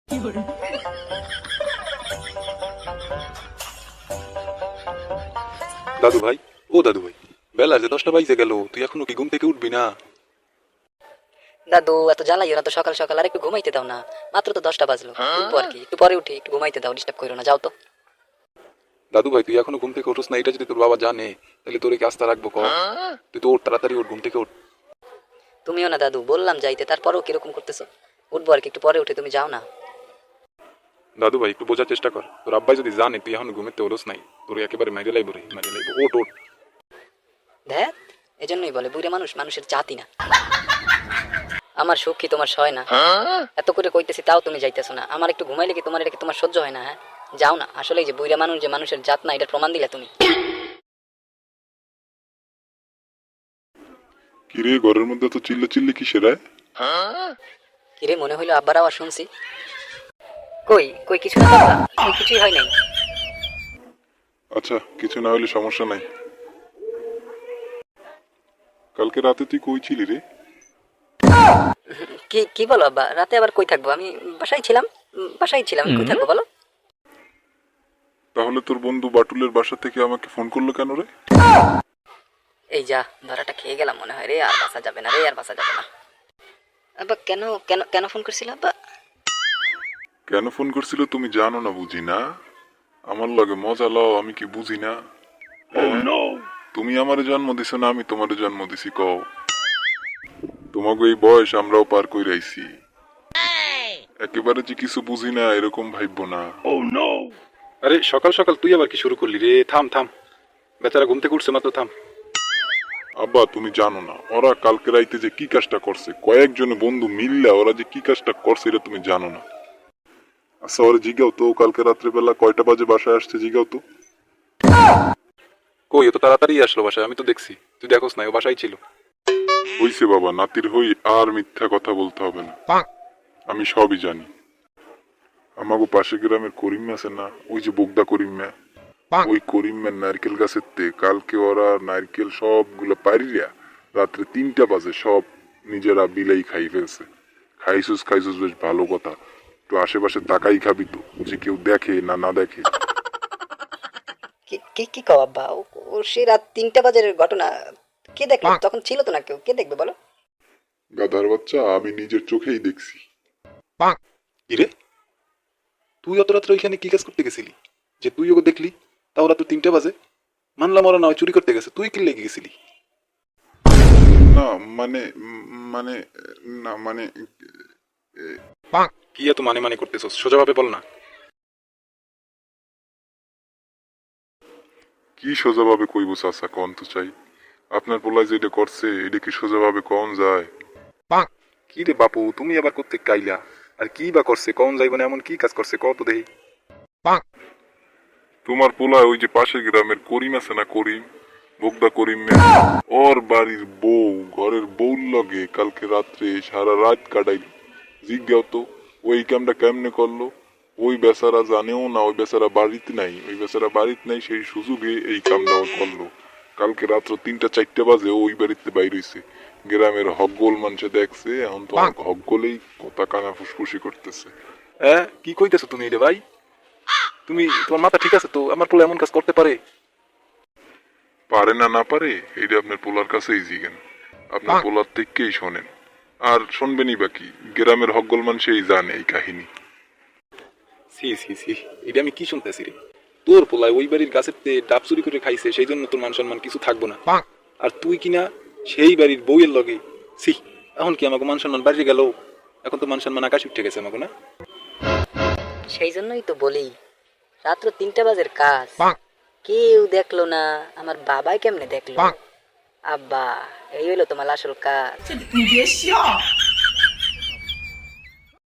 দাদু ভাই, ও দাদু ভাই, বেলা যে 10টা বাজে গেল, তুই এখনো কি ঘুম থেকে উঠবি না? দাদু এত জ্বালাইও না তো, সকাল সকাল আর একটু ঘুমাইতে দাও না। মাত্র তো 10টা বাজলো, উঠবো আর কি, একটু পরে উঠি, একটু ঘুমাইতে দাও, ডিস্টার্ব করো না, যাও তো। দাদু ভাই, তুই এখনো ঘুম থেকে উঠোস না, এটা যদি তোর বাবা জানে তাহলে তোরে কি আস্থা রাখবো? ক, তুই তো ওঠ, তাড়াতাড়ি ওঠ, ঘুম থেকে ওঠ। তুমিও না দাদু, বললাম যাইতে, তারপরেও কিরকম করতেছো। উঠবো আর কি, একটু পরে উঠে, তুমি যাও না। দাদু ভাই, একটু বোঝার চেষ্টা কর, তোর আব্বাই যদি জানে তুই এখন ঘুমেতে ওঠোস নাই, তোর একেবারে মেরে লাইব রে, মেরে লাইব। ওঠ ওঠ। ধ্যাত, এজন্যই বলে বুড়ে মানুষ মানুষের জাতি না। আমার সুখ কি তোমার সয় না? এত করে কইতেছি তাও তুমি যাইতেছো না। আমার একটু ঘুমাইলে কি তোমার, এটা কি তোমার সহ্য হয় না? হ্যাঁ, যাও না। আসলে যে বুড়া মানুষ যে মানুষের জাত না, এটা প্রমাণ দিলে তুমি। কিরে, ঘরের মধ্যে তো চিল্লা চিল্লি কিসের? কিরে, মনে হইলো আব্বার আওয়াজ শুনছি। কই কই কিছু না বাবা, কই কিছুই হয় নাই। আচ্ছা, কিছু না হলে সমস্যা নাই। কালকে রাতে তুই কই ছিলি রে? কি কি বলো আব্বা? রাতে আবার কই থাকবো? আমি বাসায় ছিলাম। বাসায় ছিলাম, কই থাকবো বলো? তাহলে তোর বন্ধু বাটুলের বাসা থেকে আমাকে ফোন করলো কেন রে? এই যা, ধরাটা খেয়ে গেলাম মনে হয় রে, আর বাসা যাবে না রে, আর বাসা যাবে না। আব্বা কেন কেন কেন ফোন করছিল আব্বা? কেন ফোন করছিল তুমি জানো না বুঝি না? আমার লগে মজা লও, আমি কি বুঝি না? তুমি আমারে জন্ম দিছো না আমি তোমারে জন্ম দিছি কও? তোমাকে এই বয়স আমরাও পার কইরা আইছি। একেবারে যে কিছু বুঝি না এরকম ভাইবো না। আরে সকাল সকাল তুই আবার কি শুরু করলি রে? থাম থাম, বেচারা ঘুম থেকে উঠছে মাত্র, থাম। আব্বা তুমি জানো না ওরা কালকে রাইতে যে কি কাজটা করছে, কয়েকজনে বন্ধু মিললে ওরা যে কি কাজটা করছে এটা তুমি জানো না। আচ্ছা ওরা জিগাও তো, কালকে রাত্রেবেলা কয়টা বাজে বাসায় আসছে জিগাও তো। কই, ও তো তাড়াতাড়ি আসলো বাসায়, আমি তো দেখছি। তুই দেখোস না, ও বাসায় ছিল। হইছে বাবা, নাতির হই আর মিথ্যা কথা বলতে হবে না, আমি সবই জানি। আমাগো পাশে গ্রামের করিম আছে না, ওই যে বোগদা করিম মিয়া, ওই করিম মিয়ার নারকেল গাছের তে কালকে ওরা নারকেল সবগুলো পারিয়া রাত্রে 3টা বাজে সব নিজেরা বিলাই খাই ফেলছে। খাইছুস খাইছুস বেশ ভালো কথা, একটু আশেপাশে তাকাই খাবি তো, যে কেউ দেখে না না দেখে। কি কি কি কও আব্বা? ও সে রাত 3টা বাজের ঘটনা। কে দেখলো? তখন ছিল তো না কেউ, কে দেখবে বলো? গাধার বাচ্চা, আমি নিজের চোখেই দেখছি। কি রে, তুই অত রাত্রে ওইখানে কি কাজ করতে গেছিলি যে তুই ওকে দেখলি? তাও রাত্র 3টা বাজে। মানলাম ওরা না হয় চুরি করতে গেছে, তুই কি লেগে গেছিলি? না মানে মানে না মানে কি এত মানে মানে করতেছস? সোজাভাবে বল না। কি সোজাভাবে কইব চাচা কন তো চাই? আপনার পোলায় যেটা করছে এটা কি সোজাভাবে কন যায়? কি রে বাপু, তুমি আবার করতে কাইলা? আর কি বা করছে কখন যাইব না, এমন কি কাজ করছে কত দেখি। তোমার পোলায় ওই যে পাশের গ্রামের করিম আছে না, করিম, বোগদা করিম মিয়া, ওর বাড়ির বউ ঘরের বউর লগে কালকে রাত্রে সারা রাত কাটাইল। জিজ্ঞাও তো ওই কামটা কেমনে করলো? ওই বেচারা জানেও না ওই বেচারা বাড়িতে নাই, ওই বেচারা বাড়িতে নাই, সেই সুযোগে এই কামটা ও করলো। কালকে রাত্র 3টা 4টা বাজে ওই বাড়িতে বাইর হইছে। গ্রামের হকগোল মানুষে দেখছে, এখন তো হকগোলেই কথা কানা ফুসফুসি করতেছে। হ্যাঁ, কি কইতেছো তুমি রে ভাই? তুমি, তোমার মাথা ঠিক আছে তো? আমার পোলা এমন কাজ করতে পারে? পারে না না পারে এইটা আপনার পোলার কাছেই জিগেন, আপনার পোলার থেকেই শোনেন। আর শুনবেনই বাকি, গ্রামের হকগোল মানুষই জানে এই কাহিনী। সি সি সি, এটা আমি কি শুনতেছি রে? তোর পোলায় ওই বাড়ির গাছের ডাব চুরি করে খাইছে, সেই জন্য তোর মান সম্মান কিছু থাকবো না। আর তুই কিনা সেই বাড়ির বউয়ের লগে। সি, এখন কি আমাকে মান সম্মান বাড়িয়ে গেল? এখন তো মান সম্মান আকাশ উঠে গেছে আমাকে, না? সেই জন্যই তো বলি, রাত্র 3টা বাজের কাজ কেউ দেখলো না। আমার বাবাই কেমনে দেখলো? আব্বা, এই হইলো তোমার আসল কাজ।